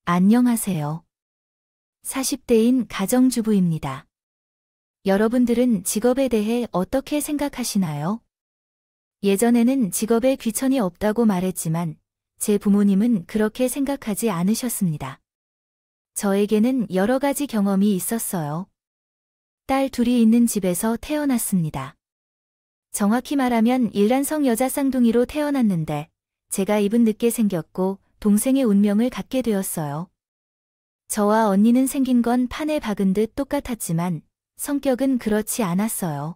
안녕하세요. 40대인 가정주부입니다. 여러분들은 직업에 대해 어떻게 생각하시나요? 예전에는 직업에 귀천이 없다고 말했지만 제 부모님은 그렇게 생각하지 않으셨습니다. 저에게는 여러 가지 경험이 있었어요. 딸 둘이 있는 집에서 태어났습니다. 정확히 말하면 일란성 여자 쌍둥이로 태어났는데 제가 입은 늦게 생겼고 동생의 운명을 갖게 되었어요. 저와 언니는 생긴 건 판에 박은 듯 똑같았지만 성격은 그렇지 않았어요.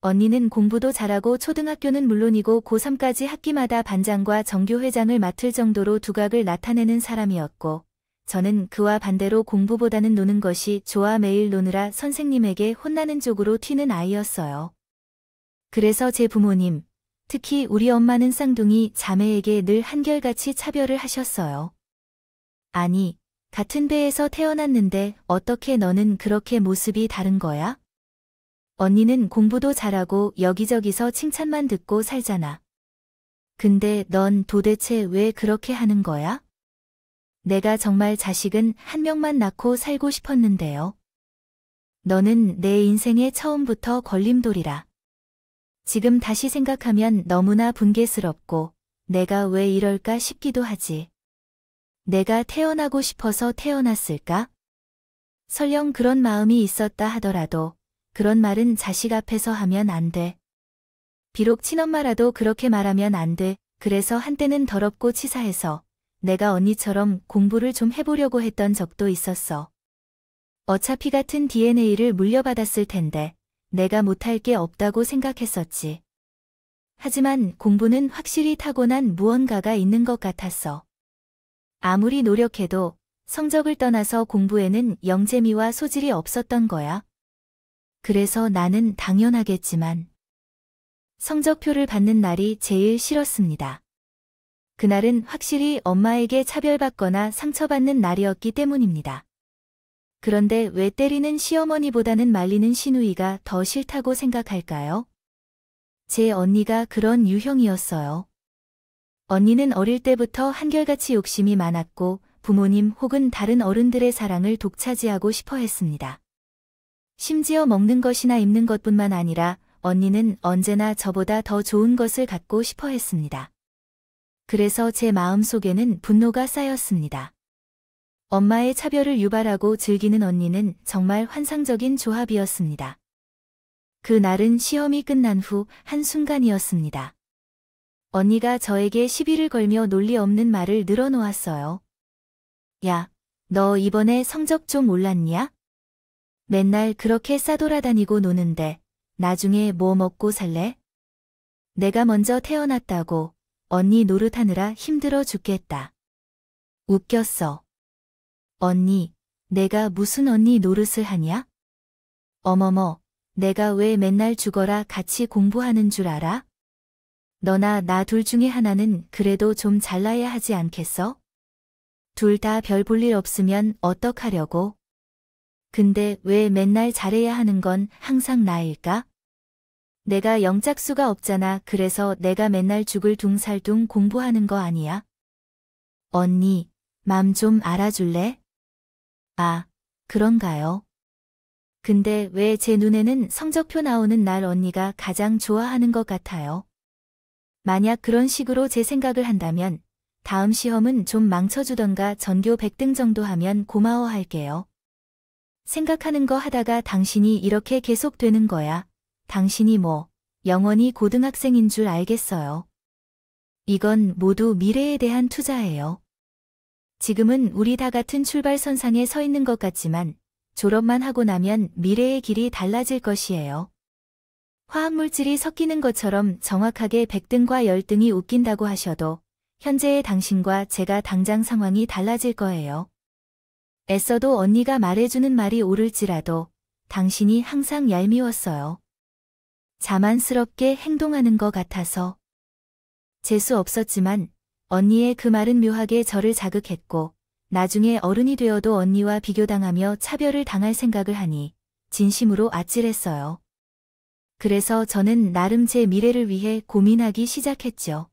언니는 공부도 잘하고 초등학교는 물론이고 고3까지 학기마다 반장과 정교회장을 맡을 정도로 두각을 나타내는 사람이었고 저는 그와 반대로 공부보다는 노는 것이 좋아 매일 노느라 선생님에게 혼나는 쪽으로 튀는 아이였어요. 그래서 제 부모님, 특히 우리 엄마는 쌍둥이 자매에게 늘 한결같이 차별을 하셨어요. 아니, 같은 배에서 태어났는데 어떻게 너는 그렇게 모습이 다른 거야? 언니는 공부도 잘하고 여기저기서 칭찬만 듣고 살잖아. 근데 넌 도대체 왜 그렇게 하는 거야? 내가 정말 자식은 한 명만 낳고 살고 싶었는데요. 너는 내 인생의 처음부터 걸림돌이라. 지금 다시 생각하면 너무나 분개스럽고 내가 왜 이럴까 싶기도 하지. 내가 태어나고 싶어서 태어났을까? 설령 그런 마음이 있었다 하더라도 그런 말은 자식 앞에서 하면 안 돼. 비록 친엄마라도 그렇게 말하면 안 돼. 그래서 한때는 더럽고 치사해서 내가 언니처럼 공부를 좀 해보려고 했던 적도 있었어. 어차피 같은 DNA를 물려받았을 텐데 내가 못할 게 없다고 생각했었지. 하지만 공부는 확실히 타고난 무언가가 있는 것 같았어. 아무리 노력해도 성적을 떠나서 공부에는 영재미와 소질이 없었던 거야. 그래서 나는 당연하겠지만 성적표를 받는 날이 제일 싫었습니다. 그날은 확실히 엄마에게 차별받거나 상처받는 날이었기 때문입니다. 그런데 왜 때리는 시어머니보다는 말리는 시누이가 더 싫다고 생각할까요? 제 언니가 그런 유형이었어요. 언니는 어릴 때부터 한결같이 욕심이 많았고 부모님 혹은 다른 어른들의 사랑을 독차지하고 싶어 했습니다. 심지어 먹는 것이나 입는 것뿐만 아니라 언니는 언제나 저보다 더 좋은 것을 갖고 싶어 했습니다. 그래서 제 마음속에는 분노가 쌓였습니다. 엄마의 차별을 유발하고 즐기는 언니는 정말 환상적인 조합이었습니다. 그 날은 시험이 끝난 후 한순간이었습니다. 언니가 저에게 시비를 걸며 논리 없는 말을 늘어놓았어요. 야, 너 이번에 성적 좀 올랐냐? 맨날 그렇게 싸돌아다니고 노는데 나중에 뭐 먹고 살래? 내가 먼저 태어났다고 언니 노릇하느라 힘들어 죽겠다. 웃겼어. 언니, 내가 무슨 언니 노릇을 하냐? 어머머, 내가 왜 맨날 죽어라 같이 공부하는 줄 알아? 너나 나 둘 중에 하나는 그래도 좀 잘나야 하지 않겠어? 둘 다 별 볼 일 없으면 어떡하려고? 근데 왜 맨날 잘해야 하는 건 항상 나일까? 내가 영짝수가 없잖아. 그래서 내가 맨날 죽을 둥살둥 공부하는 거 아니야? 언니, 맘 좀 알아줄래? 아, 그런가요? 근데 왜 제 눈에는 성적표 나오는 날 언니가 가장 좋아하는 것 같아요? 만약 그런 식으로 제 생각을 한다면 다음 시험은 좀 망쳐주던가 전교 100등 정도 하면 고마워할게요. 생각하는 거 하다가 당신이 이렇게 계속 되는 거야. 당신이 뭐 영원히 고등학생인 줄 알겠어요. 이건 모두 미래에 대한 투자예요. 지금은 우리 다 같은 출발선상에 서 있는 것 같지만 졸업만 하고 나면 미래의 길이 달라질 것이에요. 화학물질이 섞이는 것처럼 정확하게 100등과 10등이 웃긴다고 하셔도 현재의 당신과 제가 당장 상황이 달라질 거예요. 애써도 언니가 말해주는 말이 옳을지라도 당신이 항상 얄미웠어요. 자만스럽게 행동하는 것 같아서. 재수 없었지만 언니의 그 말은 묘하게 저를 자극했고 나중에 어른이 되어도 언니와 비교당하며 차별을 당할 생각을 하니 진심으로 아찔했어요. 그래서 저는 나름 제 미래를 위해 고민하기 시작했죠.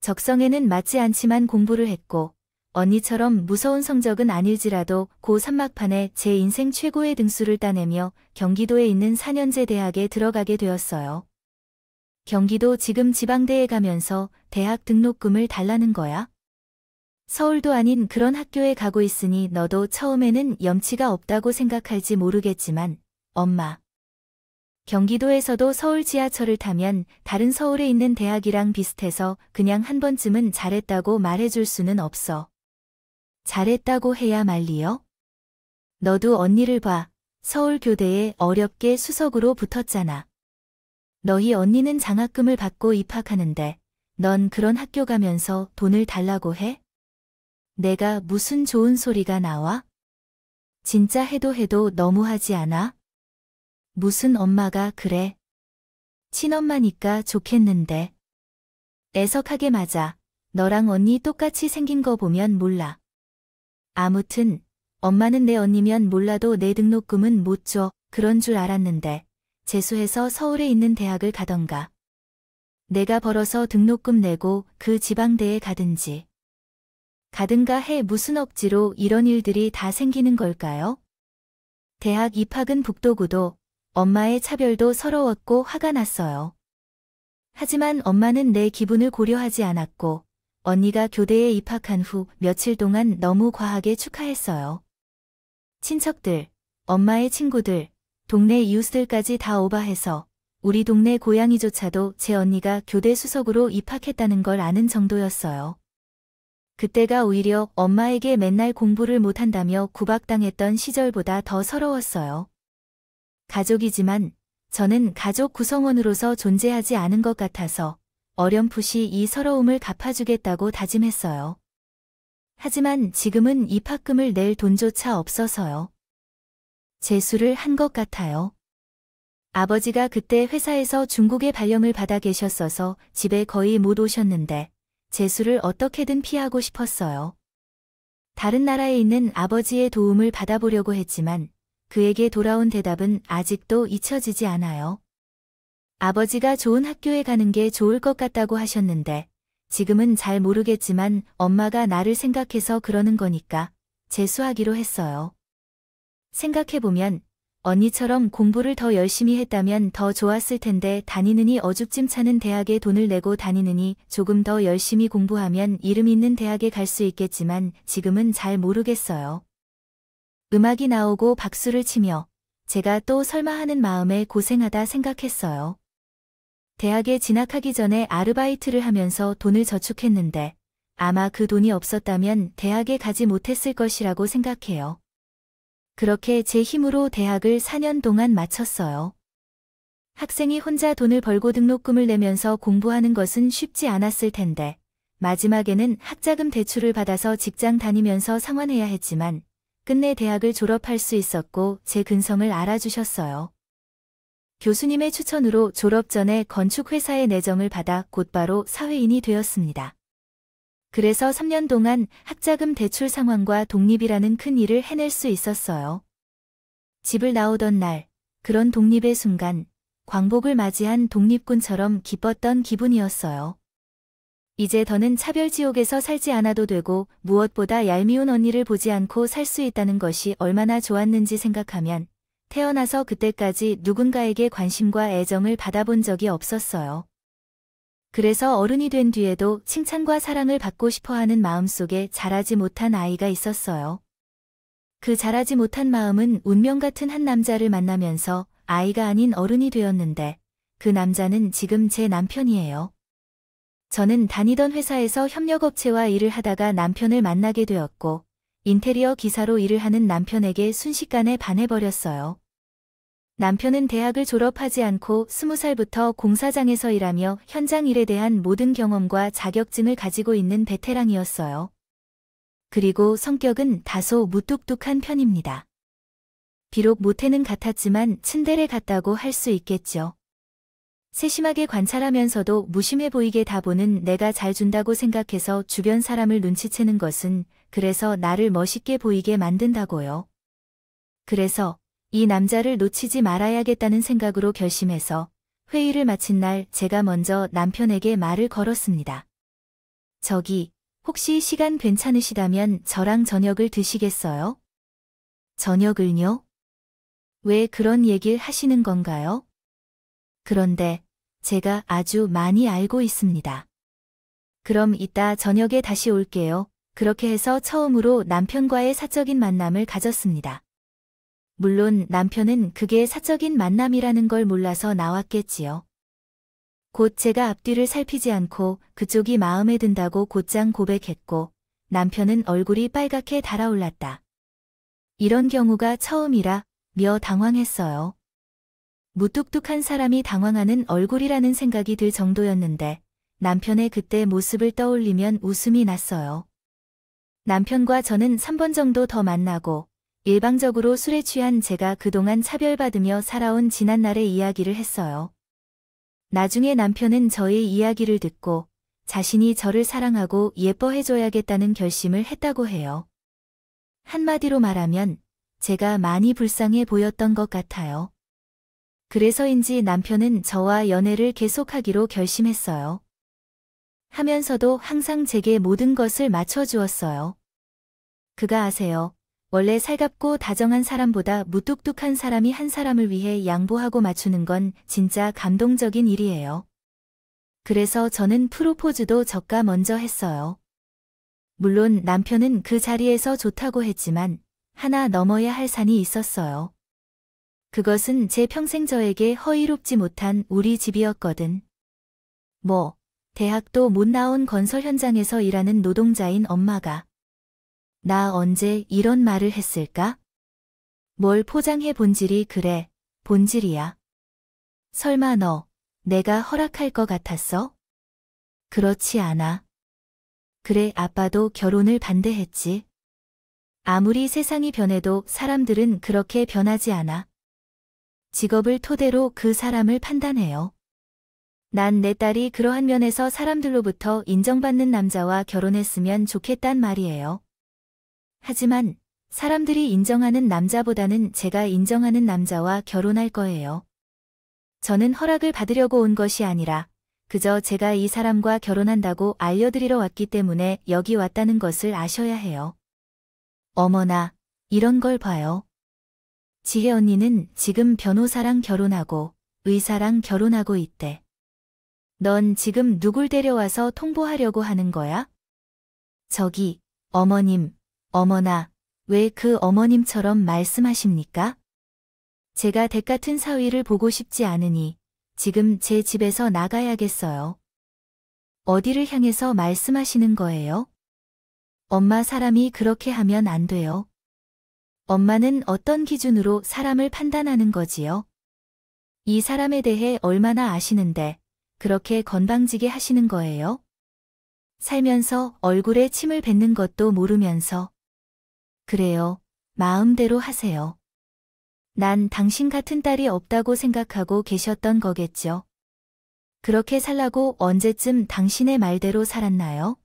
적성에는 맞지 않지만 공부를 했고 언니처럼 무서운 성적은 아닐지라도 고3 막판에 제 인생 최고의 등수를 따내며 경기도에 있는 4년제 대학에 들어가게 되었어요. 경기도 지금 지방대에 가면서 대학 등록금을 달라는 거야? 서울도 아닌 그런 학교에 가고 있으니 너도 처음에는 염치가 없다고 생각할지 모르겠지만, 엄마. 경기도에서도 서울 지하철을 타면 다른 서울에 있는 대학이랑 비슷해서 그냥 한 번쯤은 잘했다고 말해줄 수는 없어. 잘했다고 해야 말리요? 너도 언니를 봐. 서울교대에 어렵게 수석으로 붙었잖아. 너희 언니는 장학금을 받고 입학하는데 넌 그런 학교 가면서 돈을 달라고 해? 내가 무슨 좋은 소리가 나와? 진짜 해도 너무하지 않아? 무슨 엄마가 그래? 친엄마니까 좋겠는데. 애석하게 맞아. 너랑 언니 똑같이 생긴 거 보면 몰라. 아무튼 엄마는 내 언니면 몰라도 내 등록금은 못 줘. 그런 줄 알았는데 재수해서 서울에 있는 대학을 가던가. 내가 벌어서 등록금 내고 그 지방대에 가든지. 가든가 해. 무슨 억지로 이런 일들이 다 생기는 걸까요? 대학 입학은 북도구도 엄마의 차별도 서러웠고 화가 났어요. 하지만 엄마는 내 기분을 고려하지 않았고 언니가 교대에 입학한 후 며칠 동안 너무 과하게 축하했어요. 친척들, 엄마의 친구들, 동네 이웃들까지 다 오바해서 우리 동네 고양이조차도 제 언니가 교대 수석으로 입학했다는 걸 아는 정도였어요. 그때가 오히려 엄마에게 맨날 공부를 못한다며 구박당했던 시절보다 더 서러웠어요. 가족이지만 저는 가족 구성원으로서 존재하지 않은 것 같아서 어렴풋이 이 서러움을 갚아주겠다고 다짐했어요. 하지만 지금은 입학금을 낼 돈조차 없어서요. 재수를 한 것 같아요. 아버지가 그때 회사에서 중국의 발령을 받아 계셨어서 집에 거의 못 오셨는데 재수를 어떻게든 피하고 싶었어요. 다른 나라에 있는 아버지의 도움을 받아보려고 했지만 그에게 돌아온 대답은 아직도 잊혀지지 않아요. 아버지가 좋은 학교에 가는 게 좋을 것 같다고 하셨는데 지금은 잘 모르겠지만 엄마가 나를 생각해서 그러는 거니까 재수하기로 했어요. 생각해보면 언니처럼 공부를 더 열심히 했다면 더 좋았을 텐데 다니느니 어죽짐찮은 대학에 돈을 내고 다니느니 조금 더 열심히 공부하면 이름 있는 대학에 갈 수 있겠지만 지금은 잘 모르겠어요. 음악이 나오고 박수를 치며 제가 또 설마 하는 마음에 고생하다 생각했어요. 대학에 진학하기 전에 아르바이트를 하면서 돈을 저축했는데 아마 그 돈이 없었다면 대학에 가지 못했을 것이라고 생각해요. 그렇게 제 힘으로 대학을 4년 동안 마쳤어요. 학생이 혼자 돈을 벌고 등록금을 내면서 공부하는 것은 쉽지 않았을 텐데 마지막에는 학자금 대출을 받아서 직장 다니면서 상환해야 했지만 끝내 대학을 졸업할 수 있었고 제 근성을 알아주셨어요. 교수님의 추천으로 졸업 전에 건축회사에 내정을 받아 곧바로 사회인이 되었습니다. 그래서 3년 동안 학자금 대출 상환과 독립이라는 큰 일을 해낼 수 있었어요. 집을 나오던 날, 그런 독립의 순간, 광복을 맞이한 독립군처럼 기뻤던 기분이었어요. 이제 더는 차별지옥에서 살지 않아도 되고 무엇보다 얄미운 언니를 보지 않고 살 수 있다는 것이 얼마나 좋았는지 생각하면 태어나서 그때까지 누군가에게 관심과 애정을 받아본 적이 없었어요. 그래서 어른이 된 뒤에도 칭찬과 사랑을 받고 싶어하는 마음속에 자라지 못한 아이가 있었어요. 그 자라지 못한 마음은 운명 같은 한 남자를 만나면서 아이가 아닌 어른이 되었는데 그 남자는 지금 제 남편이에요. 저는 다니던 회사에서 협력업체와 일을 하다가 남편을 만나게 되었고 인테리어 기사로 일을 하는 남편에게 순식간에 반해버렸어요. 남편은 대학을 졸업하지 않고 20살부터 공사장에서 일하며 현장 일에 대한 모든 경험과 자격증을 가지고 있는 베테랑이었어요. 그리고 성격은 다소 무뚝뚝한 편입니다. 비록 모태는 같았지만 츤데레 같다고 할 수 있겠죠. 세심하게 관찰하면서도 무심해 보이게 다 보는 내가 잘 준다고 생각해서 주변 사람을 눈치채는 것은 그래서 나를 멋있게 보이게 만든다고요. 그래서 이 남자를 놓치지 말아야겠다는 생각으로 결심해서 회의를 마친 날 제가 먼저 남편에게 말을 걸었습니다. 저기, 혹시 시간 괜찮으시다면 저랑 저녁을 드시겠어요? 저녁을요? 왜 그런 얘기를 하시는 건가요? 그런데 제가 아주 많이 알고 있습니다. 그럼 이따 저녁에 다시 올게요. 그렇게 해서 처음으로 남편과의 사적인 만남을 가졌습니다. 물론 남편은 그게 사적인 만남이라는 걸 몰라서 나왔겠지요. 곧 제가 앞뒤를 살피지 않고 그쪽이 마음에 든다고 곧장 고백했고 남편은 얼굴이 빨갛게 달아올랐다. 이런 경우가 처음이라 며 당황했어요. 무뚝뚝한 사람이 당황하는 얼굴이라는 생각이 들 정도였는데 남편의 그때 모습을 떠올리면 웃음이 났어요. 남편과 저는 3번 정도 더 만나고 일방적으로 술에 취한 제가 그동안 차별받으며 살아온 지난날의 이야기를 했어요. 나중에 남편은 저의 이야기를 듣고 자신이 저를 사랑하고 예뻐해줘야겠다는 결심을 했다고 해요. 한마디로 말하면 제가 많이 불쌍해 보였던 것 같아요. 그래서인지 남편은 저와 연애를 계속하기로 결심했어요. 하면서도 항상 제게 모든 것을 맞춰주었어요. 그가 아세요. 원래 살갑고 다정한 사람보다 무뚝뚝한 사람이 한 사람을 위해 양보하고 맞추는 건 진짜 감동적인 일이에요. 그래서 저는 프로포즈도 저가 먼저 했어요. 물론 남편은 그 자리에서 좋다고 했지만 하나 넘어야 할 산이 있었어요. 그것은 제 평생 저에게 허위롭지 못한 우리 집이었거든. 대학도 못 나온 건설 현장에서 일하는 노동자인 엄마가 나 언제 이런 말을 했을까? 뭘 포장해 본질이 그래, 본질이야. 설마 너, 내가 허락할 것 같았어? 그렇지 않아. 그래, 아빠도 결혼을 반대했지. 아무리 세상이 변해도 사람들은 그렇게 변하지 않아. 직업을 토대로 그 사람을 판단해요. 난 내 딸이 그러한 면에서 사람들로부터 인정받는 남자와 결혼했으면 좋겠단 말이에요. 하지만 사람들이 인정하는 남자보다는 제가 인정하는 남자와 결혼할 거예요. 저는 허락을 받으려고 온 것이 아니라 그저 제가 이 사람과 결혼한다고 알려드리러 왔기 때문에 여기 왔다는 것을 아셔야 해요. 어머나, 이런 걸 봐요. 지혜 언니는 지금 변호사랑 결혼하고 의사랑 결혼하고 있대. 넌 지금 누굴 데려와서 통보하려고 하는 거야? 저기, 어머님, 어머나, 왜 그 어머님처럼 말씀하십니까? 제가 댁 같은 사위를 보고 싶지 않으니 지금 제 집에서 나가야겠어요. 어디를 향해서 말씀하시는 거예요? 엄마 사람이 그렇게 하면 안 돼요. 엄마는 어떤 기준으로 사람을 판단하는 거지요? 이 사람에 대해 얼마나 아시는데 그렇게 건방지게 하시는 거예요? 살면서 얼굴에 침을 뱉는 것도 모르면서. 그래요. 마음대로 하세요. 난 당신 같은 딸이 없다고 생각하고 계셨던 거겠죠. 그렇게 살라고 언제쯤 당신의 말대로 살았나요?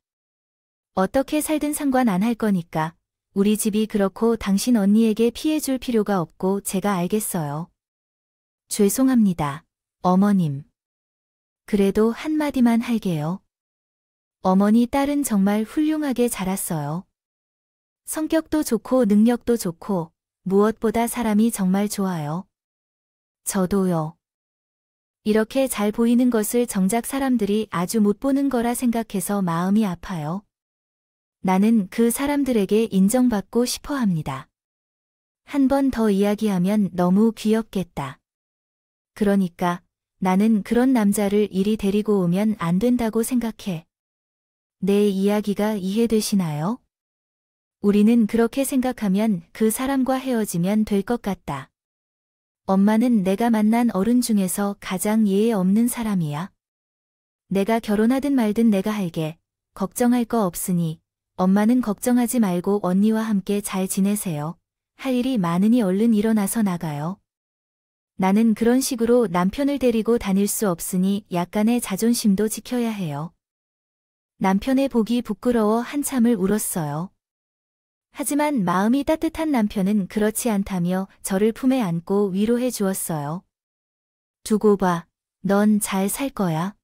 어떻게 살든 상관 안 할 거니까 우리 집이 그렇고 당신 언니에게 피해 줄 필요가 없고 제가 알겠어요. 죄송합니다. 어머님. 그래도 한마디만 할게요. 어머니 딸은 정말 훌륭하게 자랐어요. 성격도 좋고 능력도 좋고 무엇보다 사람이 정말 좋아요. 저도요. 이렇게 잘 보이는 것을 정작 사람들이 아주 못 보는 거라 생각해서 마음이 아파요. 나는 그 사람들에게 인정받고 싶어 합니다. 한 번 더 이야기하면 너무 귀엽겠다. 그러니까 나는 그런 남자를 이리 데리고 오면 안 된다고 생각해. 내 이야기가 이해되시나요? 우리는 그렇게 생각하면 그 사람과 헤어지면 될 것 같다. 엄마는 내가 만난 어른 중에서 가장 예의 없는 사람이야. 내가 결혼하든 말든 내가 할게. 걱정할 거 없으니 엄마는 걱정하지 말고 언니와 함께 잘 지내세요. 할 일이 많으니 얼른 일어나서 나가요. 나는 그런 식으로 남편을 데리고 다닐 수 없으니 약간의 자존심도 지켜야 해요. 남편의 보기 부끄러워 한참을 울었어요. 하지만 마음이 따뜻한 남편은 그렇지 않다며 저를 품에 안고 위로해 주었어요. 두고 봐. 넌 잘 살 거야.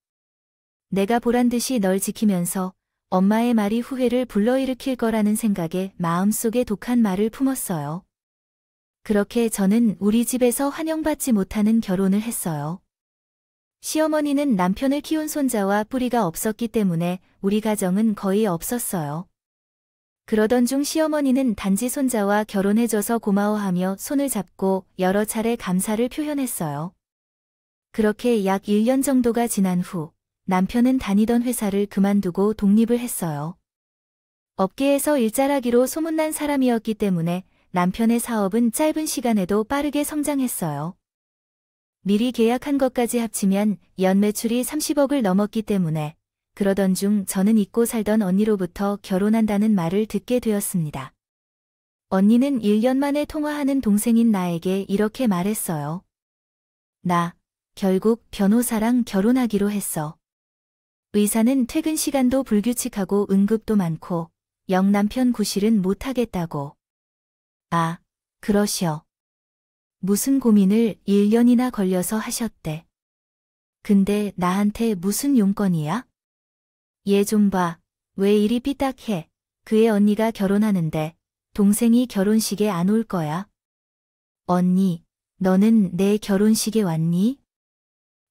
내가 보란 듯이 널 지키면서 엄마의 말이 후회를 불러일으킬 거라는 생각에 마음속에 독한 말을 품었어요. 그렇게 저는 우리 집에서 환영받지 못하는 결혼을 했어요. 시어머니는 남편을 키운 손자와 뿌리가 없었기 때문에 우리 가정은 거의 없었어요. 그러던 중 시어머니는 단지 손자와 결혼해줘서 고마워하며 손을 잡고 여러 차례 감사를 표현했어요. 그렇게 약 1년 정도가 지난 후 남편은 다니던 회사를 그만두고 독립을 했어요. 업계에서 일자라기로 소문난 사람이었기 때문에 남편의 사업은 짧은 시간에도 빠르게 성장했어요. 미리 계약한 것까지 합치면 연 매출이 30억을 넘었기 때문에 그러던 중 저는 잊고 살던 언니로부터 결혼한다는 말을 듣게 되었습니다. 언니는 1년 만에 통화하는 동생인 나에게 이렇게 말했어요. 나 결국 변호사랑 결혼하기로 했어. 의사는 퇴근 시간도 불규칙하고 응급도 많고 영 남편 구실은 못하겠다고. 아, 그러셔. 무슨 고민을 1년이나 걸려서 하셨대. 근데 나한테 무슨 용건이야? 얘 좀 봐. 왜 이리 삐딱해. 그의 언니가 결혼하는데 동생이 결혼식에 안 올 거야. 언니, 너는 내 결혼식에 왔니?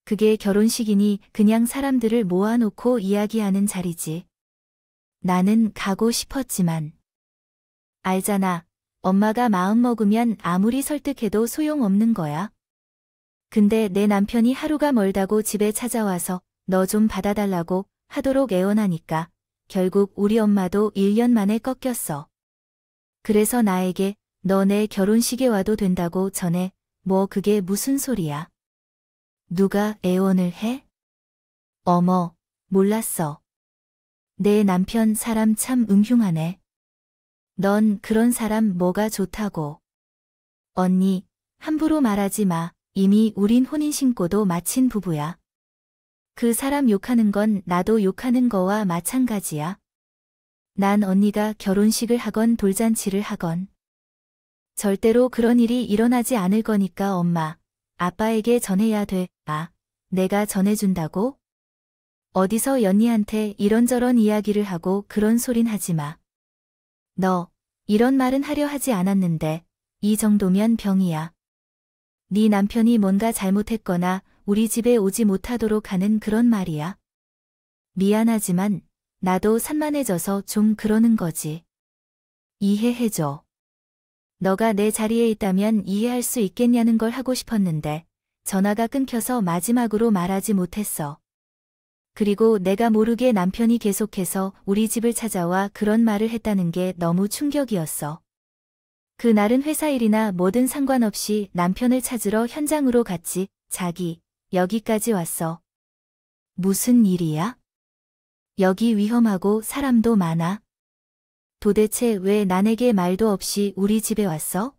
그게 결혼식이니 그냥 사람들을 모아놓고 이야기하는 자리지. 나는 가고 싶었지만. 알잖아. 엄마가 마음 먹으면 아무리 설득해도 소용없는 거야. 근데 내 남편이 하루가 멀다고 집에 찾아와서 너 좀 받아달라고 하도록 애원하니까 결국 우리 엄마도 1년 만에 꺾였어. 그래서 나에게 너 내 결혼식에 와도 된다고 전해. 뭐 그게 무슨 소리야? 누가 애원을 해? 어머, 몰랐어. 내 남편 사람 참 음흉하네. 넌 그런 사람 뭐가 좋다고. 언니, 함부로 말하지 마. 이미 우린 혼인신고도 마친 부부야. 그 사람 욕하는 건 나도 욕하는 거와 마찬가지야. 난 언니가 결혼식을 하건 돌잔치를 하건 절대로 그런 일이 일어나지 않을 거니까 엄마, 아빠에게 전해야 돼. 아, 내가 전해준다고? 어디서 연니한테 이런저런 이야기를 하고 그런 소린 하지 마. 너, 이런 말은 하려 하지 않았는데 이 정도면 병이야. 네 남편이 뭔가 잘못했거나 우리 집에 오지 못하도록 하는 그런 말이야. 미안하지만 나도 산만해져서 좀 그러는 거지. 이해해줘. 너가 내 자리에 있다면 이해할 수 있겠냐는 걸 하고 싶었는데 전화가 끊겨서 마지막으로 말하지 못했어. 그리고 내가 모르게 남편이 계속해서 우리 집을 찾아와 그런 말을 했다는 게 너무 충격이었어. 그날은 회사 일이나 뭐든 상관없이 남편을 찾으러 현장으로 갔지. 자기, 여기까지 왔어. 무슨 일이야? 여기 위험하고 사람도 많아. 도대체 왜 남에게 말도 없이 우리 집에 왔어?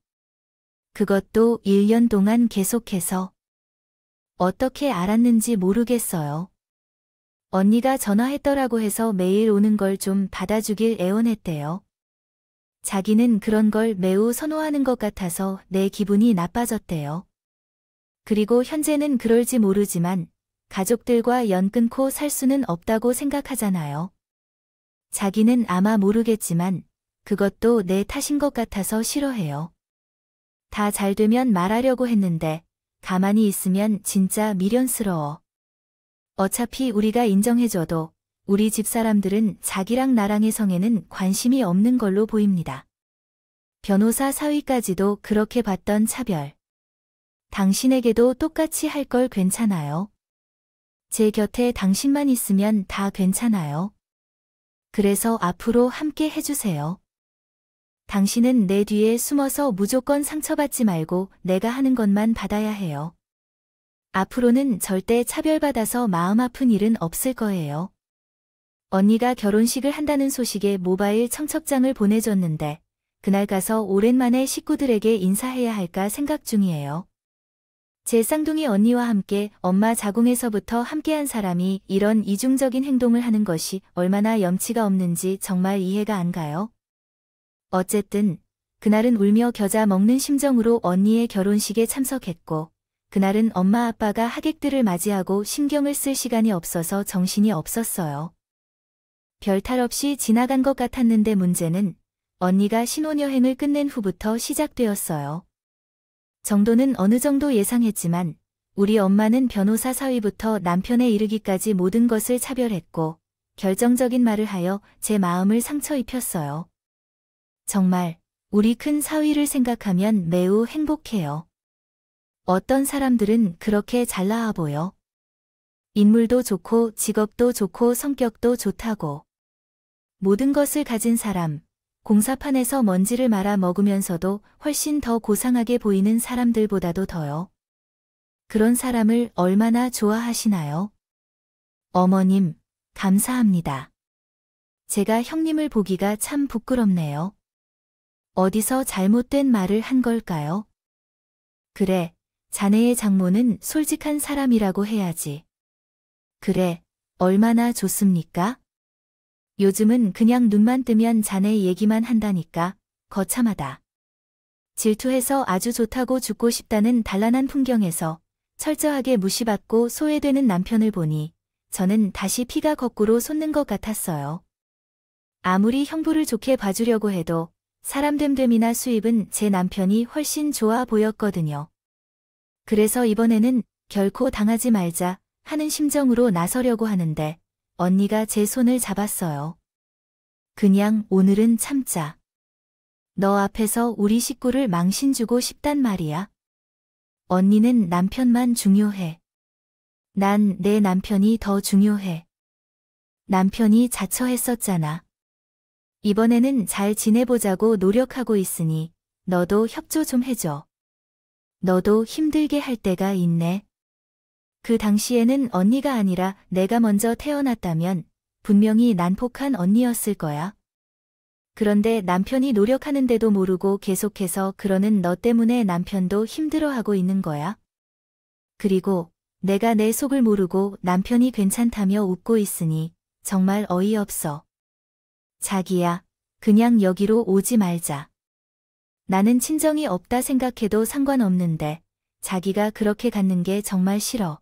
그것도 1년 동안 계속해서. 어떻게 알았는지 모르겠어요. 언니가 전화했더라고 해서 매일 오는 걸 좀 받아주길 애원했대요. 자기는 그런 걸 매우 선호하는 것 같아서 내 기분이 나빠졌대요. 그리고 현재는 그럴지 모르지만 가족들과 연 끊고 살 수는 없다고 생각하잖아요. 자기는 아마 모르겠지만 그것도 내 탓인 것 같아서 싫어해요. 다 잘 되면 말하려고 했는데 가만히 있으면 진짜 미련스러워. 어차피 우리가 인정해줘도 우리 집사람들은 자기랑 나랑의 성에는 관심이 없는 걸로 보입니다. 변호사 사위까지도 그렇게 봤던 차별. 당신에게도 똑같이 할 걸 괜찮아요? 제 곁에 당신만 있으면 다 괜찮아요. 그래서 앞으로 함께 해주세요. 당신은 내 뒤에 숨어서 무조건 상처받지 말고 내가 하는 것만 받아야 해요. 앞으로는 절대 차별받아서 마음 아픈 일은 없을 거예요. 언니가 결혼식을 한다는 소식에 모바일 청첩장을 보내줬는데 그날 가서 오랜만에 식구들에게 인사해야 할까 생각 중이에요. 제 쌍둥이 언니와 함께 엄마 자궁에서부터 함께한 사람이 이런 이중적인 행동을 하는 것이 얼마나 염치가 없는지 정말 이해가 안 가요. 어쨌든 그날은 울며 겨자 먹는 심정으로 언니의 결혼식에 참석했고 그날은 엄마 아빠가 하객들을 맞이하고 신경을 쓸 시간이 없어서 정신이 없었어요. 별탈 없이 지나간 것 같았는데 문제는 언니가 신혼여행을 끝낸 후부터 시작되었어요. 정도는 어느 정도 예상했지만 우리 엄마는 변호사 사위부터 남편에 이르기까지 모든 것을 차별했고 결정적인 말을 하여 제 마음을 상처 입혔어요. 정말 우리 큰 사위를 생각하면 매우 행복해요. 어떤 사람들은 그렇게 잘 나와 보여. 인물도 좋고 직업도 좋고 성격도 좋다고. 모든 것을 가진 사람, 공사판에서 먼지를 말아 먹으면서도 훨씬 더 고상하게 보이는 사람들보다도 더요. 그런 사람을 얼마나 좋아하시나요? 어머님, 감사합니다. 제가 형님을 보기가 참 부끄럽네요. 어디서 잘못된 말을 한 걸까요? 그래, 자네의 장모는 솔직한 사람이라고 해야지. 그래, 얼마나 좋습니까? 요즘은 그냥 눈만 뜨면 자네 얘기만 한다니까, 거참하다. 질투해서 아주 좋다고 죽고 싶다는 단란한 풍경에서 철저하게 무시받고 소외되는 남편을 보니 저는 다시 피가 거꾸로 솟는 것 같았어요. 아무리 형부를 좋게 봐주려고 해도 사람 됨됨이나 수입은 제 남편이 훨씬 좋아 보였거든요. 그래서 이번에는 결코 당하지 말자 하는 심정으로 나서려고 하는데 언니가 제 손을 잡았어요. 그냥 오늘은 참자. 너 앞에서 우리 식구를 망신 주고 싶단 말이야. 언니는 남편만 중요해. 난 내 남편이 더 중요해. 남편이 자처했었잖아. 이번에는 잘 지내보자고 노력하고 있으니 너도 협조 좀 해줘. 너도 힘들게 할 때가 있네. 그 당시에는 언니가 아니라 내가 먼저 태어났다면 분명히 난폭한 언니였을 거야. 그런데 남편이 노력하는데도 모르고 계속해서 그러는 너 때문에 남편도 힘들어하고 있는 거야. 그리고 내가 내 속을 모르고 남편이 괜찮다며 웃고 있으니 정말 어이없어. 자기야, 그냥 여기로 오지 말자. 나는 친정이 없다 생각해도 상관없는데 자기가 그렇게 갖는 게 정말 싫어.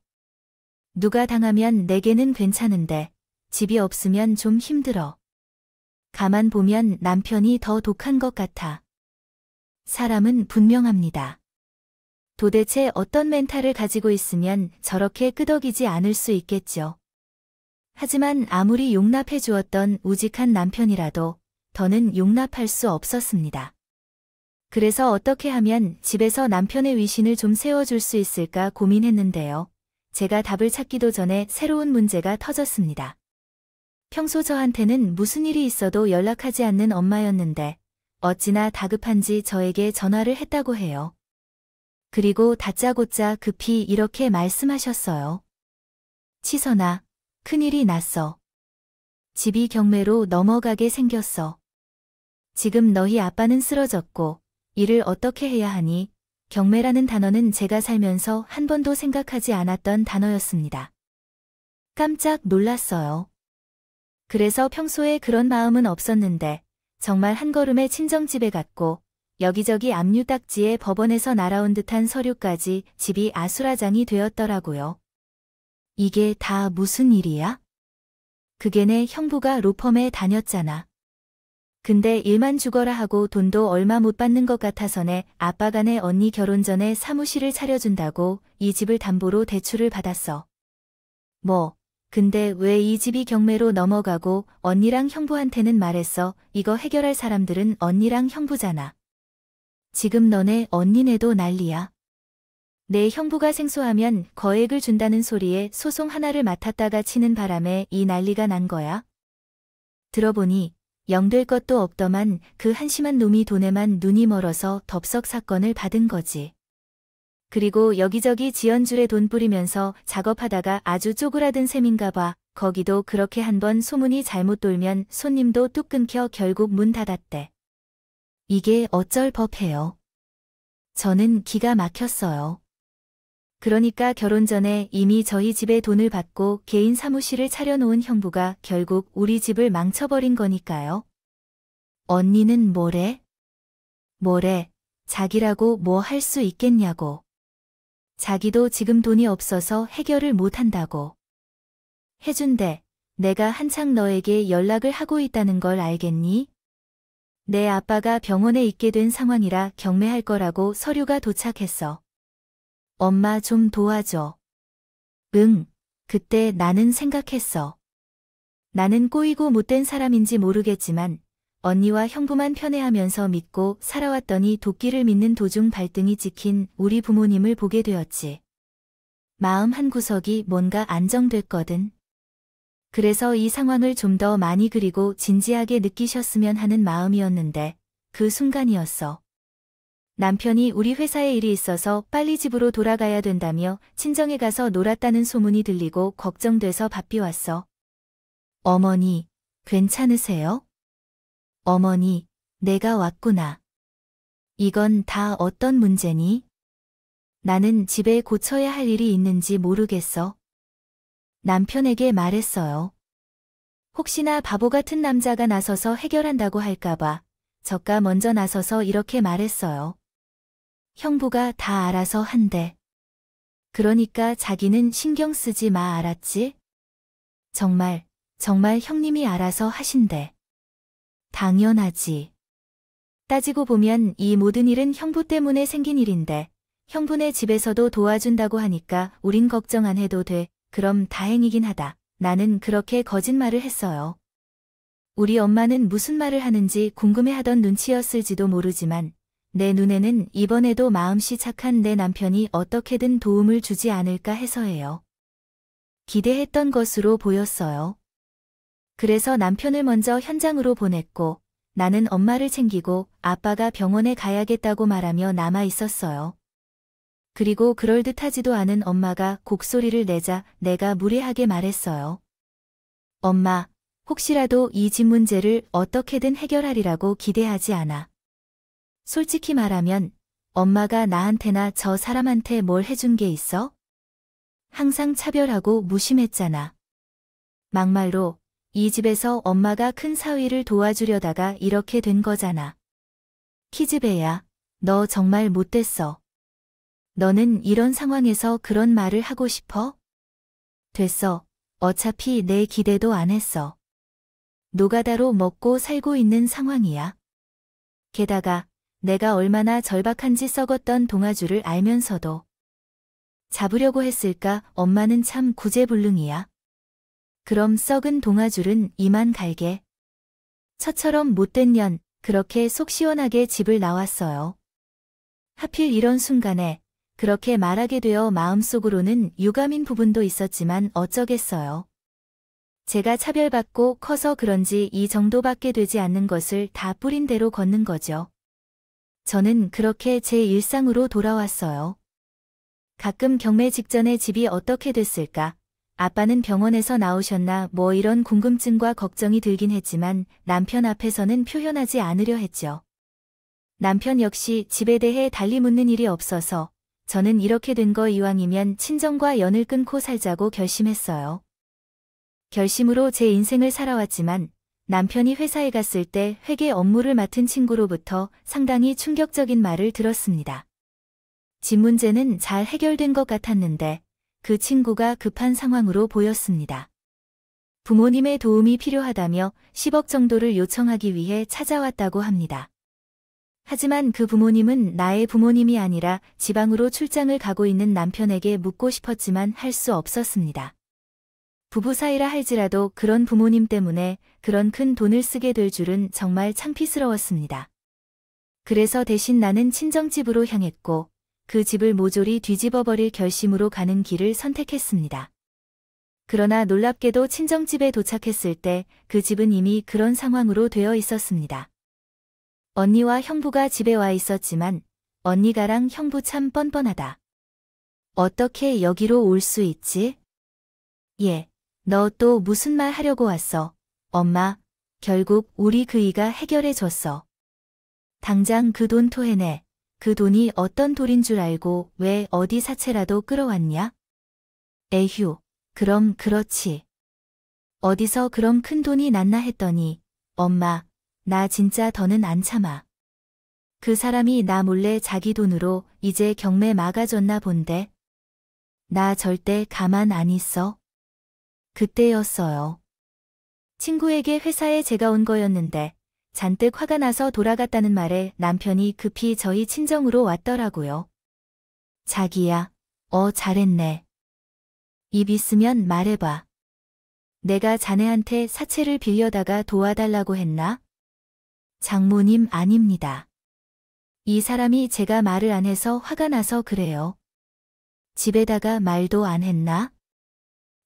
누가 당하면 내게는 괜찮은데 집이 없으면 좀 힘들어. 가만 보면 남편이 더 독한 것 같아. 사람은 분명합니다. 도대체 어떤 멘탈을 가지고 있으면 저렇게 끄덕이지 않을 수 있겠죠. 하지만 아무리 용납해 주었던 우직한 남편이라도 더는 용납할 수 없었습니다. 그래서 어떻게 하면 집에서 남편의 위신을 좀 세워줄 수 있을까 고민했는데요. 제가 답을 찾기도 전에 새로운 문제가 터졌습니다. 평소 저한테는 무슨 일이 있어도 연락하지 않는 엄마였는데 어찌나 다급한지 저에게 전화를 했다고 해요. 그리고 다짜고짜 급히 이렇게 말씀하셨어요. 치선아, 큰일이 났어. 집이 경매로 넘어가게 생겼어. 지금 너희 아빠는 쓰러졌고 일을 어떻게 해야 하니? 경매라는 단어는 제가 살면서 한 번도 생각하지 않았던 단어였습니다. 깜짝 놀랐어요. 그래서 평소에 그런 마음은 없었는데 정말 한 걸음에 친정집에 갔고 여기저기 압류딱지에 법원에서 날아온 듯한 서류까지 집이 아수라장이 되었더라고요. 이게 다 무슨 일이야? 그게 내 형부가 로펌에 다녔잖아. 근데 일만 죽어라 하고 돈도 얼마 못 받는 것 같아서 내 아빠가 내 언니 결혼 전에 사무실을 차려준다고 이 집을 담보로 대출을 받았어. 근데 왜 이 집이 경매로 넘어가고 언니랑 형부한테는 말했어. 이거 해결할 사람들은 언니랑 형부잖아. 지금 너네 언니네도 난리야. 내 형부가 생소하면 거액을 준다는 소리에 소송 하나를 맡았다가 치는 바람에 이 난리가 난 거야. 들어보니 영될 것도 없더만 그 한심한 놈이 돈에만 눈이 멀어서 덥석 사건을 받은 거지. 그리고 여기저기 지연줄에 돈 뿌리면서 작업하다가 아주 쪼그라든 셈인가 봐. 거기도 그렇게 한번 소문이 잘못 돌면 손님도 뚝 끊겨 결국 문 닫았대. 이게 어쩔 법해요. 저는 기가 막혔어요. 그러니까 결혼 전에 이미 저희 집에 돈을 받고 개인 사무실을 차려놓은 형부가 결국 우리 집을 망쳐버린 거니까요. 언니는 뭐래? 자기라고 뭐 할 수 있겠냐고. 자기도 지금 돈이 없어서 해결을 못 한다고. 해준대. 내가 한창 너에게 연락을 하고 있다는 걸 알겠니? 내 아빠가 병원에 있게 된 상황이라 경매할 거라고 서류가 도착했어. 엄마 좀 도와줘. 응, 그때 나는 생각했어. 나는 꼬이고 못된 사람인지 모르겠지만 언니와 형부만 편애하면서 믿고 살아왔더니 도끼를 믿는 도중 발등이 찍힌 우리 부모님을 보게 되었지. 마음 한구석이 뭔가 안정됐거든. 그래서 이 상황을 좀 더 많이 그리고 진지하게 느끼셨으면 하는 마음이었는데 그 순간이었어. 남편이 우리 회사에 일이 있어서 빨리 집으로 돌아가야 된다며 친정에 가서 놀았다는 소문이 들리고 걱정돼서 바삐 왔어. 어머니, 괜찮으세요? 어머니, 내가 왔구나. 이건 다 어떤 문제니? 나는 집에 고쳐야 할 일이 있는지 모르겠어. 남편에게 말했어요. 혹시나 바보 같은 남자가 나서서 해결한다고 할까봐 저가 먼저 나서서 이렇게 말했어요. 형부가 다 알아서 한대. 그러니까 자기는 신경 쓰지 마, 알았지? 정말 형님이 알아서 하신대. 당연하지. 따지고 보면 이 모든 일은 형부 때문에 생긴 일인데 형부네 집에서도 도와준다고 하니까 우린 걱정 안 해도 돼. 그럼 다행이긴 하다. 나는 그렇게 거짓말을 했어요. 우리 엄마는 무슨 말을 하는지 궁금해하던 눈치였을지도 모르지만 내 눈에는 이번에도 마음씨 착한 내 남편이 어떻게든 도움을 주지 않을까 해서예요. 기대했던 것으로 보였어요. 그래서 남편을 먼저 현장으로 보냈고 나는 엄마를 챙기고 아빠가 병원에 가야겠다고 말하며 남아 있었어요. 그리고 그럴듯하지도 않은 엄마가 곡소리를 내자 내가 무례하게 말했어요. 엄마, 혹시라도 이 집 문제를 어떻게든 해결하리라고 기대하지 않아. 솔직히 말하면 엄마가 나한테나 저 사람한테 뭘 해준 게 있어? 항상 차별하고 무심했잖아. 막말로 이 집에서 엄마가 큰 사위를 도와주려다가 이렇게 된 거잖아. 키즈배야, 너 정말 못됐어. 너는 이런 상황에서 그런 말을 하고 싶어? 됐어. 어차피 내 기대도 안 했어. 노가다로 먹고 살고 있는 상황이야. 게다가 내가 얼마나 절박한지 썩었던 동아줄을 알면서도 잡으려고 했을까? 엄마는 참 구제불능이야. 그럼 썩은 동아줄은 이만 갈게. 처처럼 못된 년, 그렇게 속 시원하게 집을 나왔어요. 하필 이런 순간에 그렇게 말하게 되어 마음속으로는 유감인 부분도 있었지만 어쩌겠어요. 제가 차별받고 커서 그런지 이 정도밖에 되지 않는 것을 다 뿌린 대로 걷는 거죠. 저는 그렇게 제 일상으로 돌아왔어요. 가끔 경매 직전에 집이 어떻게 됐을까? 아빠는 병원에서 나오셨나? 뭐 이런 궁금증과 걱정이 들긴 했지만 남편 앞에서는 표현하지 않으려 했죠. 남편 역시 집에 대해 달리 묻는 일이 없어서 저는 이렇게 된 거 이왕이면 친정과 연을 끊고 살자고 결심했어요. 결심으로 제 인생을 살아왔지만 남편이 회사에 갔을 때 회계 업무를 맡은 친구로부터 상당히 충격적인 말을 들었습니다. 집 문제는 잘 해결된 것 같았는데 그 친구가 급한 상황으로 보였습니다. 부모님의 도움이 필요하다며 10억 정도를 요청하기 위해 찾아왔다고 합니다. 하지만 그 부모님은 나의 부모님이 아니라 지방으로 출장을 가고 있는 남편에게 묻고 싶었지만 할 수 없었습니다. 부부 사이라 할지라도 그런 부모님 때문에 그런 큰 돈을 쓰게 될 줄은 정말 창피스러웠습니다. 그래서 대신 나는 친정집으로 향했고 그 집을 모조리 뒤집어버릴 결심으로 가는 길을 선택했습니다. 그러나 놀랍게도 친정집에 도착했을 때 그 집은 이미 그런 상황으로 되어 있었습니다. 언니와 형부가 집에 와 있었지만 언니가랑 형부 참 뻔뻔하다. 어떻게 여기로 올 수 있지? 예, 너 또 무슨 말 하려고 왔어? 엄마, 결국 우리 그이가 해결해 줬어. 당장 그 돈 토해내. 그 돈이 어떤 돌인 줄 알고 왜 어디 사채라도 끌어왔냐? 에휴, 그럼 그렇지. 어디서 그럼 큰 돈이 났나 했더니 엄마, 나 진짜 더는 안 참아. 그 사람이 나 몰래 자기 돈으로 이제 경매 막아줬나 본데. 나 절대 가만 안 있어. 그때였어요. 친구에게 회사에 제가 온 거였는데 잔뜩 화가 나서 돌아갔다는 말에 남편이 급히 저희 친정으로 왔더라고요. 자기야, 잘했네. 입 있으면 말해봐. 내가 자네한테 사채를 빌려다가 도와달라고 했나? 장모님 아닙니다. 이 사람이 제가 말을 안 해서 화가 나서 그래요. 집에다가 말도 안 했나?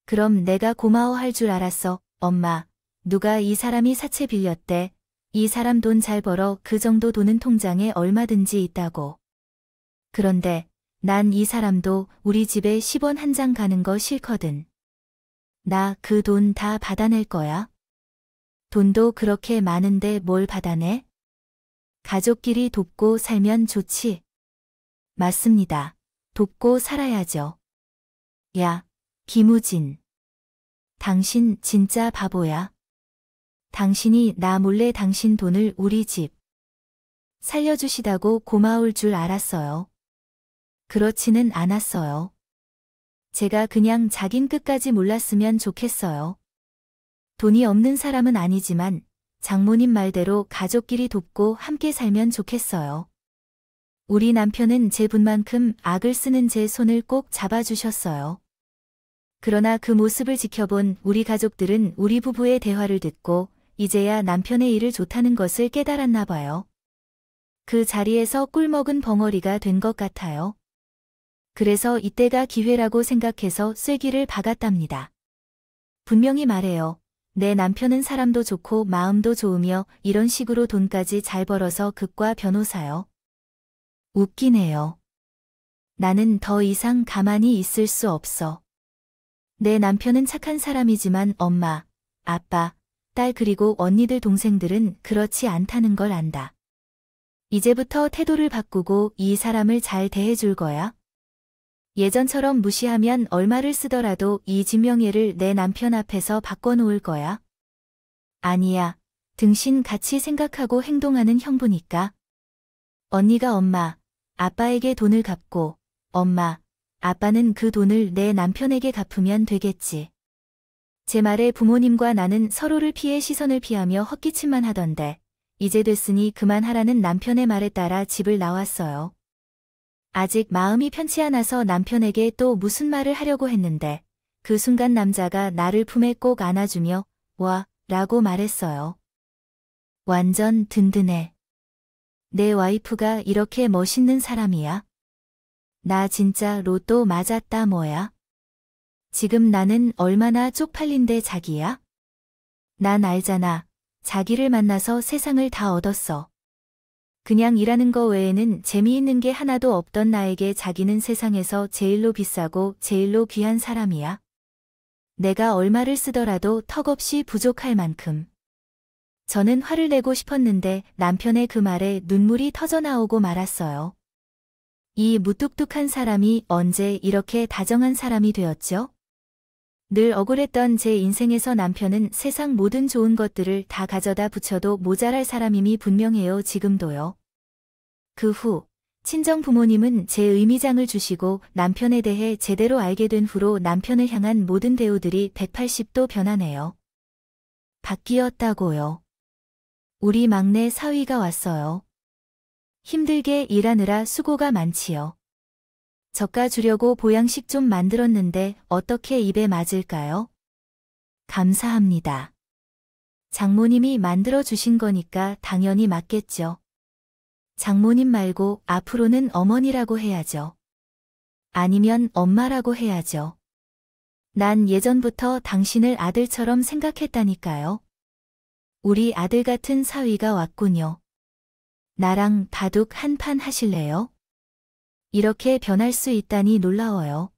그럼 내가 고마워할 줄 알았어. 엄마, 누가 이 사람이 사채 빌렸대. 이 사람 돈 잘 벌어. 그 정도 돈은 통장에 얼마든지 있다고. 그런데 난 이 사람도 우리 집에 10원 한 장 가는 거 싫거든. 나 그 돈 다 받아낼 거야. 돈도 그렇게 많은데 뭘 받아내? 가족끼리 돕고 살면 좋지. 맞습니다. 돕고 살아야죠. 야, 김우진. 당신 진짜 바보야. 당신이 나 몰래 당신 돈을 우리 집 살려주시다고 고마울 줄 알았어요. 그렇지는 않았어요. 제가 그냥 자긴 끝까지 몰랐으면 좋겠어요. 돈이 없는 사람은 아니지만 장모님 말대로 가족끼리 돕고 함께 살면 좋겠어요. 우리 남편은 제 분만큼 악을 쓰는 제 손을 꼭 잡아주셨어요. 그러나 그 모습을 지켜본 우리 가족들은 우리 부부의 대화를 듣고 이제야 남편의 일을 좋다는 것을 깨달았나 봐요. 그 자리에서 꿀먹은 벙어리가 된 것 같아요. 그래서 이때가 기회라고 생각해서 쐐기를 박았답니다. 분명히 말해요. 내 남편은 사람도 좋고 마음도 좋으며 이런 식으로 돈까지 잘 벌어서 극과 변호사요. 웃기네요. 나는 더 이상 가만히 있을 수 없어. 내 남편은 착한 사람이지만 엄마, 아빠, 딸 그리고 언니들 동생들은 그렇지 않다는 걸 안다. 이제부터 태도를 바꾸고 이 사람을 잘 대해줄 거야. 예전처럼 무시하면 얼마를 쓰더라도 이 진명예를 내 남편 앞에서 바꿔놓을 거야. 아니야, 등신 같이 생각하고 행동하는 형부니까. 언니가 엄마, 아빠에게 돈을 갚고 엄마, 아빠는 그 돈을 내 남편에게 갚으면 되겠지. 제 말에 부모님과 나는 서로를 피해 시선을 피하며 헛기침만 하던데 이제 됐으니 그만하라는 남편의 말에 따라 집을 나왔어요. 아직 마음이 편치 않아서 남편에게 또 무슨 말을 하려고 했는데 그 순간 남자가 나를 품에 꼭 안아주며 와 라고 말했어요. 완전 든든해. 내 와이프가 이렇게 멋있는 사람이야. 나 진짜 로또 맞았다 뭐야. 지금 나는 얼마나 쪽팔린데 자기야? 난 알잖아. 자기를 만나서 세상을 다 얻었어. 그냥 일하는 거 외에는 재미있는 게 하나도 없던 나에게 자기는 세상에서 제일로 비싸고 제일로 귀한 사람이야. 내가 얼마를 쓰더라도 턱없이 부족할 만큼. 저는 화를 내고 싶었는데 남편의 그 말에 눈물이 터져나오고 말았어요. 이 무뚝뚝한 사람이 언제 이렇게 다정한 사람이 되었죠? 늘 억울했던 제 인생에서 남편은 세상 모든 좋은 것들을 다 가져다 붙여도 모자랄 사람임이 분명해요. 지금도요. 그 후 친정 부모님은 제 의미장을 주시고 남편에 대해 제대로 알게 된 후로 남편을 향한 모든 대우들이 180도 변하네요. 바뀌었다고요. 우리 막내 사위가 왔어요. 힘들게 일하느라 수고가 많지요. 젓가 주려고 보양식 좀 만들었는데 어떻게 입에 맞을까요? 감사합니다. 장모님이 만들어 주신 거니까 당연히 맞겠죠. 장모님 말고 앞으로는 어머니라고 해야죠. 아니면 엄마라고 해야죠. 난 예전부터 당신을 아들처럼 생각했다니까요. 우리 아들 같은 사위가 왔군요. 나랑 바둑 한 판 하실래요? 이렇게 변할 수 있다니 놀라워요.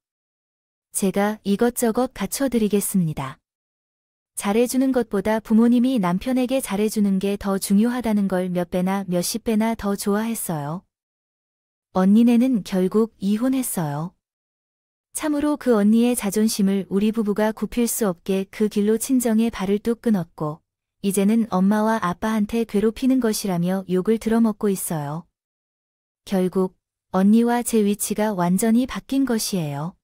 제가 이것저것 갖춰드리겠습니다. 잘해주는 것보다 부모님이 남편에게 잘해주는 게 더 중요하다는 걸 몇 배나 몇십 배나 더 좋아했어요. 언니네는 결국 이혼했어요. 참으로 그 언니의 자존심을 우리 부부가 굽힐 수 없게 그 길로 친정에 발을 뚝 끊었고 이제는 엄마와 아빠한테 괴롭히는 것이라며 욕을 들어먹고 있어요. 결국 언니와 제 위치가 완전히 바뀐 것이에요.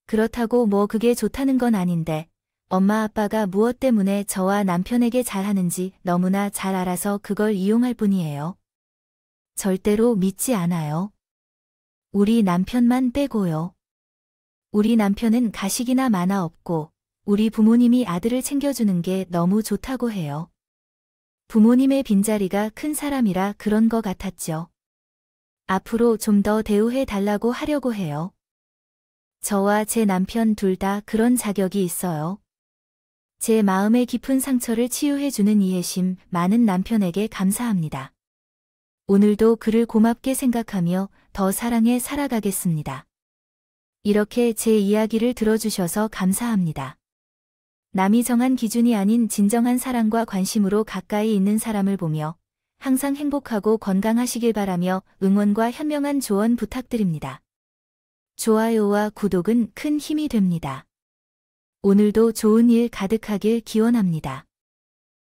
그렇다고 뭐 그게 좋다는 건 아닌데 엄마 아빠가 무엇 때문에 저와 남편에게 잘하는지 너무나 잘 알아서 그걸 이용할 뿐이에요. 절대로 믿지 않아요. 우리 남편만 빼고요. 우리 남편은 가식이나 만화 없고 우리 부모님이 아들을 챙겨주는 게 너무 좋다고 해요. 부모님의 빈자리가 큰 사람이라 그런 것 같았죠. 앞으로 좀 더 대우해 달라고 하려고 해요. 저와 제 남편 둘 다 그런 자격이 있어요. 제 마음의 깊은 상처를 치유해주는 이해심 많은 남편에게 감사합니다. 오늘도 그를 고맙게 생각하며 더 사랑해 살아가겠습니다. 이렇게 제 이야기를 들어주셔서 감사합니다. 남이 정한 기준이 아닌 진정한 사랑과 관심으로 가까이 있는 사람을 보며 항상 행복하고 건강하시길 바라며 응원과 현명한 조언 부탁드립니다. 좋아요와 구독은 큰 힘이 됩니다. 오늘도 좋은 일 가득하길 기원합니다.